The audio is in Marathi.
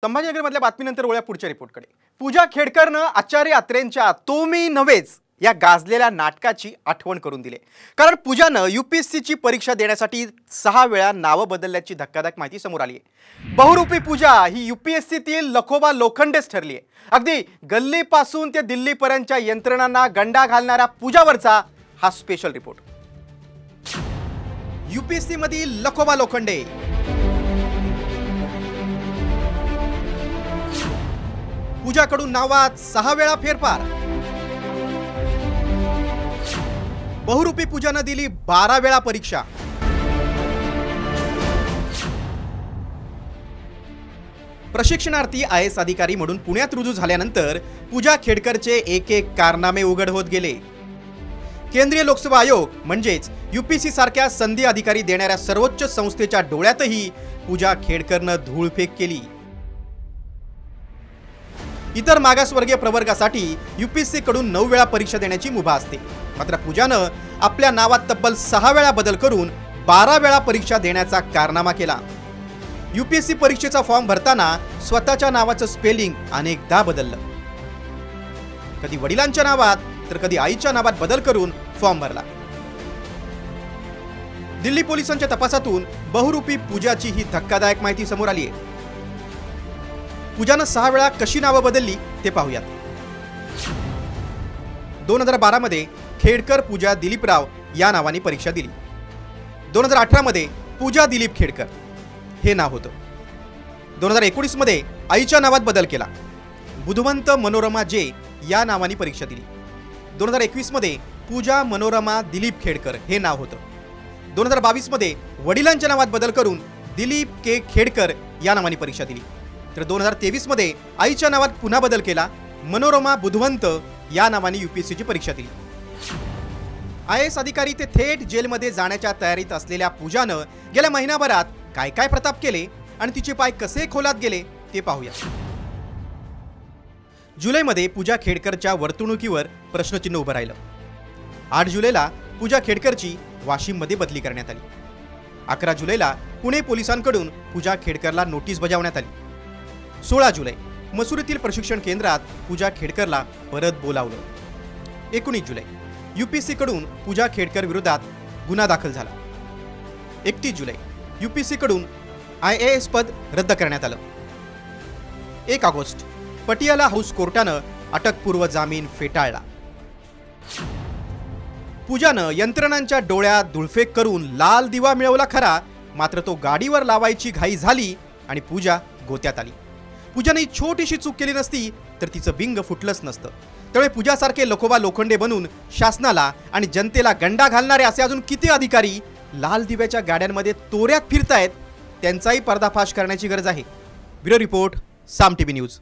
संभाजीनगरमधल्या बातमीनंतर वळूया पुढच्या रिपोर्टकडे। पूजा खेडकरनं आचार्य अत्रेंच्या तो मी नव्हेच या गाजलेल्या नाटकाची आठवण करून दिली। कारण पूजानं यूपीएससीची परीक्षा देण्यासाठी 6 वेळा नाव बदलल्याची धक्कादायक माहिती समोर आली आहे। बहुरूपी पूजा ही यूपीएससीतील लखोबा लोखंडेच ठरली आहे। अगदी गल्लीपासून ते दिल्लीपर्यंतच्या यंत्रणांना गंडा घालणाऱ्या पूजावरचा हा स्पेशल रिपोर्ट। यूपीएससी मधील लखोबा लोखंडे, पूजाकडून नावात 6 वेळा फेरफार, बहुरूपी पूजानं दिली 12 वेळा परीक्षा, प्रशिक्षणार्थी आयएस अधिकारी म्हणून पुण्यात रुजू झाल्यानंतर पूजा खेडकरचे एक एक कारनामे उघड होत गेले। केंद्रीय लोकसेवा आयोग म्हणजेच यूपीएससी सारख्या संधी अधिकारी देणाऱ्या सर्वोच्च संस्थेच्या डोळ्यातही पूजा खेडकरनं धूळफेक केली। इतर मागासवर्गीय प्रवर्गासाठी यूपीएससी कडून 9 वेळा परीक्षा देण्याची मुभा असते, मात्र पूजानं आपल्या नावात तब्बल 6 वेळा बदल करून 12 वेळा परीक्षा देण्याचा कारनामा केला। यूपीएससी परीक्षेचा फॉर्म भरताना स्वतःच्या नावाचं स्पेलिंग अनेकदा बदललं, कधी वडिलांच्या नावात तर कधी आईच्या नावात बदल करून फॉर्म भरला। दिल्ली पोलिसांच्या तपासातून बहुरूपी पूजाची ही धक्कादायक माहिती समोर आली आहे। पूजानं 6 वेळा कशी नावं बदलली ते पाहूयात। 2012 मध्ये खेडकर पूजा दिलीपराव या नावाने परीक्षा दिली। 2018 मध्ये पूजा दिलीप खेडकर हे नाव होतं। 2019 मध्ये आईच्या नावात बदल केला, बुधवंत मनोरमा जे या नावाने परीक्षा दिली। 2021 मध्ये पूजा मनोरमा दिलीप खेडकर हे नाव होतं। 2022 मध्ये वडिलांच्या नावात बदल करून दिलीप के खेडकर या नावाने परीक्षा दिली। तर 2023 मध्ये आईच्या नावात पुन्हा बदल केला, मनोरमा बुधवंत या नावाने यूपीएससीची परीक्षा दिली। आयएस अधिकारी ते थेट जेलमध्ये जाण्याच्या तयारीत असलेल्या पूजानं गेल्या महिनाभरात काय काय प्रताप केले आणि तिचे पाय कसे खोलात गेले ते पाहूया। जुलैमध्ये पूजा खेडकरच्या वर्तणुकीवर प्रश्नचिन्ह उभं राहिलं। 8 जुलैला पूजा खेडकरची वाशिममध्ये बदली करण्यात आली। 11 जुलैला पुणे पोलिसांकडून पूजा खेडकरला नोटीस बजावण्यात आली। 16 जुलै मसुरीतील प्रशिक्षण केंद्रात पूजा खेडकरला परत बोलावलं। 19 जुलै यूपीएससी कडून पूजा खेडकर विरोधात गुन्हा दाखल झाला। 31 जुलै यूपीएससी कडून आयएएस पद रद्द करण्यात आलं। 1 ऑगस्ट पटियाला हाऊस कोर्टानं अटकपूर्व जामीन फेटाळला। पूजानं यंत्रणांच्या डोळ्यात धुळफेक करून लाल दिवा मिळवला खरा, मात्र तो गाडीवर लावायची घाई झाली आणि पूजा गोत्यात आली। पूजाने छोटीशी चूक केली नसती तर तिचं बिंग फुटलंच नसतं। त्यामुळे पूजासारखे लखोबा लोखंडे बनून शासनाला आणि जनतेला गंडा घालणारे असे अजून किती अधिकारी लाल दिव्याच्या गाड्यांमध्ये तोऱ्यात फिरतायत, त्यांचाही पर्दाफाश करण्याची गरज आहे। ब्युरो रिपोर्ट, साम टीव्ही न्यूज।